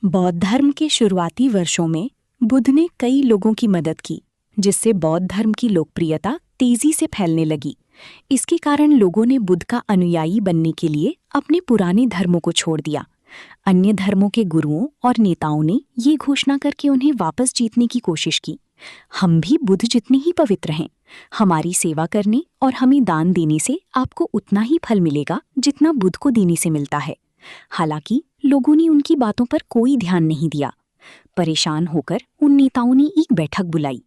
बौद्ध धर्म के शुरुआती वर्षों में बुद्ध ने कई लोगों की मदद की, जिससे बौद्ध धर्म की लोकप्रियता तेजी से फैलने लगी। इसके कारण लोगों ने बुद्ध का अनुयायी बनने के लिए अपने पुराने धर्मों को छोड़ दिया। अन्य धर्मों के गुरुओं और नेताओं ने ये घोषणा करके उन्हें वापस जीतने की कोशिश की, हम भी बुद्ध जितने ही पवित्र हैं। हमारी सेवा करने और हमें दान देने से आपको उतना ही फल मिलेगा जितना बुद्ध को देने से मिलता है। हालांकि लोगों ने उनकी बातों पर कोई ध्यान नहीं दिया। परेशान होकर उन नेताओं ने एक बैठक बुलाई।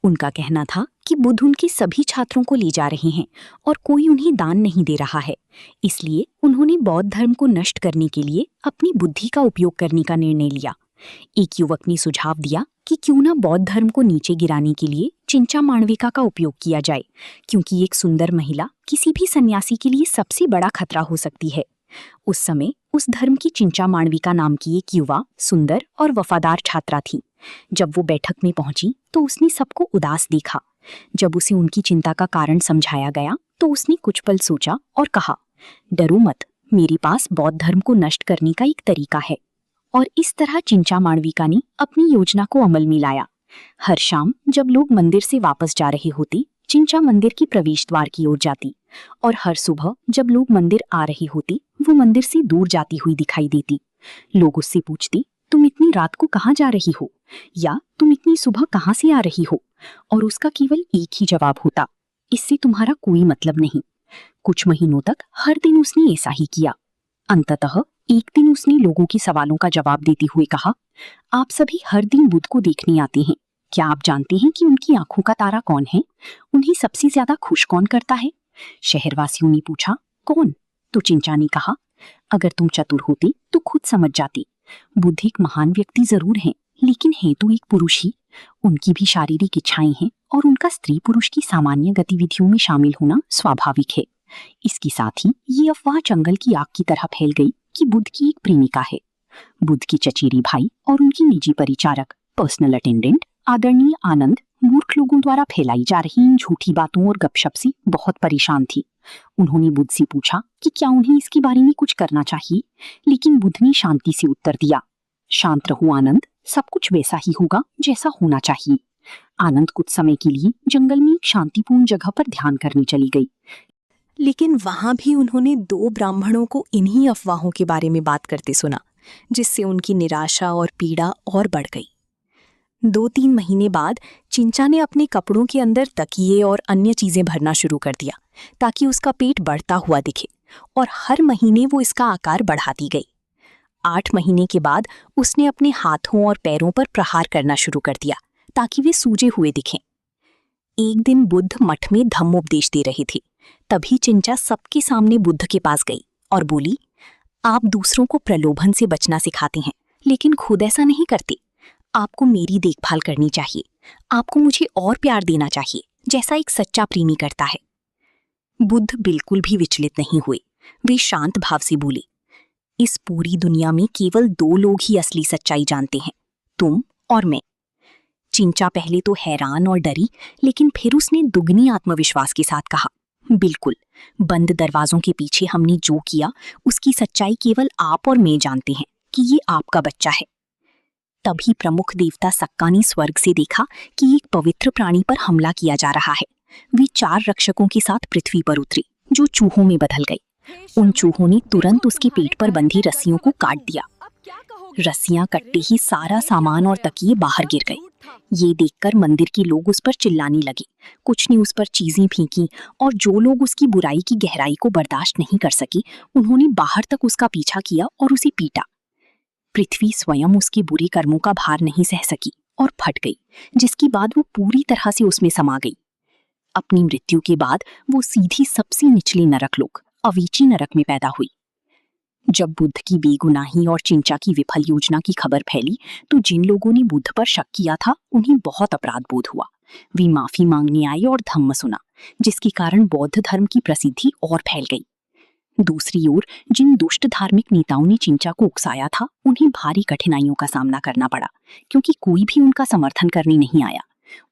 उनका कहना था कि बुद्ध उनके सभी छात्रों को ले जा रहे हैं और कोई उन्हें दान नहीं दे रहा है। इसलिए उन्होंने बौद्ध धर्म को नष्ट करने के लिए अपनी बुद्धि का उपयोग करने का निर्णय लिया। एक युवक ने सुझाव दिया कि क्यों न बौद्ध धर्म को नीचे गिराने के लिए चिंचा मांडविका का उपयोग किया जाए, क्योंकि एक सुंदर महिला किसी भी सन्यासी के लिए सबसे बड़ा खतरा हो सकती है। उस समय उस धर्म की चिंचा मांडविका नाम की एक युवा सुंदर और वफादार छात्रा थी। जब वो बैठक में पहुंची तो उसने सबको उदास देखा। जब उसे उनकी चिंता का कारण समझाया गया तो उसने कुछ पल सोचा और कहा, डरो मत, मेरे पास बौद्ध धर्म को नष्ट करने का एक तरीका है। और इस तरह चिंचा मांडविका ने अपनी योजना को अमल में लाया। हर शाम जब लोग मंदिर से वापस जा रहे होते, चिंचा मंदिर की प्रवेश द्वार की ओर जाती, और हर सुबह जब लोग मंदिर आ रहे होते, वो मंदिर से दूर जाती हुई दिखाई देती। लोग उससे पूछते, तुम इतनी रात को कहाँ जा रही हो, या तुम इतनी सुबह कहाँ से आ रही हो? और उसका केवल एक ही जवाब होता, इससे तुम्हारा कोई मतलब नहीं। कुछ महीनों तक हर दिन उसने ऐसा ही किया। अंततः एक दिन उसने लोगों के सवालों का जवाब देते हुए कहा, आप सभी हर दिन बुद्ध को देखने आते हैं, क्या आप जानते हैं कि उनकी आंखों का तारा कौन है? उन्हें सबसे ज्यादा खुश कौन करता है? शहरवासियों ने पूछा, कौन? तो चिंचा ने कहा, अगर तुम चतुर होते तो खुद समझ जाते। बुद्ध एक महान व्यक्ति जरूर हैं, लेकिन है तो एक पुरुष ही। उनकी भी शारीरिक इच्छाएं हैं और उनका स्त्री पुरुष की सामान्य गतिविधियों में शामिल होना स्वाभाविक है। इसके साथ ही ये अफवाह जंगल की आग की तरह फैल गई कि बुद्ध की एक प्रेमिका है। बुद्ध के चचेरे भाई और उनकी निजी परिचारक पर्सनल अटेंडेंट आदरणीय आनंद मूर्ख लोगों द्वारा फैलाई जा रही इन झूठी बातों और गपशप से बहुत परेशान थी। उन्होंने बुद्ध से पूछा कि क्या उन्हें इसके बारे में कुछ करना चाहिए, लेकिन बुद्ध ने शांति से उत्तर दिया, शांत रहो आनंद, सब कुछ वैसा ही होगा जैसा होना चाहिए। आनंद कुछ समय के लिए जंगल में एक शांतिपूर्ण जगह पर ध्यान करने चली गई, लेकिन वहां भी उन्होंने 2 ब्राह्मणों को इन्हीं अफवाहों के बारे में बात करते सुना, जिससे उनकी निराशा और पीड़ा और बढ़ गई। 2-3 महीने बाद चिंचा ने अपने कपड़ों के अंदर तकिए और अन्य चीजें भरना शुरू कर दिया ताकि उसका पेट बढ़ता हुआ दिखे, और हर महीने वो इसका आकार बढ़ाती गई। 8 महीने के बाद उसने अपने हाथों और पैरों पर प्रहार करना शुरू कर दिया ताकि वे सूजे हुए दिखें। एक दिन बुद्ध मठ में धम्मोपदेश दे रहे थे। तभी चिंचा सबके सामने बुद्ध के पास गई और बोली, आप दूसरों को प्रलोभन से बचना सिखाते हैं, लेकिन खुद ऐसा नहीं करते। आपको मेरी देखभाल करनी चाहिए, आपको मुझे और प्यार देना चाहिए जैसा एक सच्चा प्रेमी करता है। बुद्ध बिल्कुल भी विचलित नहीं हुए। वे शांत भाव से बोले, इस पूरी दुनिया में केवल 2 लोग ही असली सच्चाई जानते हैं, तुम और मैं। चिंचा पहले तो हैरान और डरी, लेकिन फिर उसने दुगनी आत्मविश्वास के साथ कहा, बिल्कुल, बंद दरवाजों के पीछे हमने जो किया उसकी सच्चाई केवल आप और मैं जानते हैं कि ये आपका बच्चा है। तभी प्रमुख देवता सक्का ने स्वर्ग से देखा कि एक पवित्र प्राणी पर हमला किया जा रहा है। वे 4 रक्षकों के साथ पृथ्वी पर उतरे, जो चूहों में बदल गए। उन चूहों ने तुरंत उसके पेट पर बंधी रस्सियों को काट दिया। रस्सियां कटते ही सारा सामान और तकिए बाहर गिर गए। ये देखकर मंदिर के लोग उस पर चिल्लाने लगे। कुछ ने उस पर चीजें फेंकी, और जो लोग उसकी बुराई की गहराई को बर्दाश्त नहीं कर सके, उन्होंने बाहर तक उसका पीछा किया और उसे पीटा। पृथ्वी स्वयं उसके बुरे कर्मों का भार नहीं सह सकी और फट गई, जिसके बाद वो पूरी तरह से उसमें समा गई। अपनी मृत्यु के बाद वो सीधी सबसे निचले नरकलोक अवीची नरक में पैदा हुई। जब बुद्ध की बेगुनाही और चिंचा की विफल योजना की खबर फैली, तो जिन लोगों ने बुद्ध पर शक किया था उन्हें बहुत अपराध बोध हुआ। वे माफी मांगने आए और धम्म सुना, जिसके कारण बौद्ध धर्म की प्रसिद्धि और फैल गई। दूसरी ओर जिन दुष्ट धार्मिक नेताओं ने चिंचा को उकसाया था, उन्हें भारी कठिनाइयों का सामना करना पड़ा, क्योंकि कोई भी उनका समर्थन करने नहीं आया।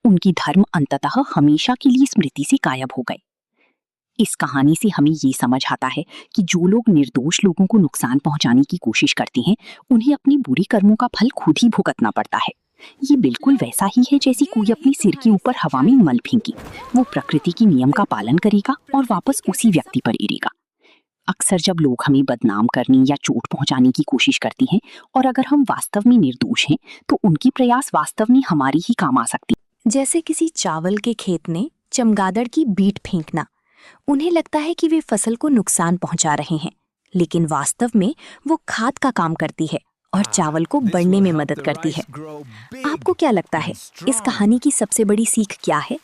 उनकी धर्म अंततः हमेशा के लिए स्मृति से गायब हो गए। इस कहानी से हमें ये समझ आता है कि जो लोग निर्दोष लोगों को नुकसान पहुंचाने की कोशिश करते हैं, उन्हें अपने बुरे कर्मों का फल खुद ही भुगतना पड़ता है। ये बिल्कुल वैसा ही है जैसे कोई अपने सिर के ऊपर हवा में मल फेंके। वो प्रकृति के नियम का पालन करेगा और वापस उसी व्यक्ति पर गिरेगा। अक्सर जब लोग हमें बदनाम करने या चोट पहुंचाने की कोशिश करते हैं और अगर हम वास्तव में निर्दोष हैं, तो उनकी प्रयास वास्तव में हमारी ही काम आ सकती है। जैसे किसी चावल के खेत में चमगादड़ की बीट फेंकना। उन्हें लगता है कि वे फसल को नुकसान पहुंचा रहे हैं, लेकिन वास्तव में वो खाद का काम करती है और चावल को बढ़ने में मदद करती है। आपको क्या लगता है, इस कहानी की सबसे बड़ी सीख क्या है?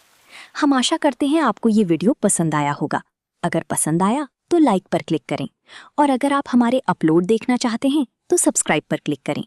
हम आशा करते हैं आपको ये वीडियो पसंद आया होगा। अगर पसंद आया तो लाइक पर क्लिक करें और अगर आप हमारे अपलोड देखना चाहते हैं तो सब्सक्राइब पर क्लिक करें।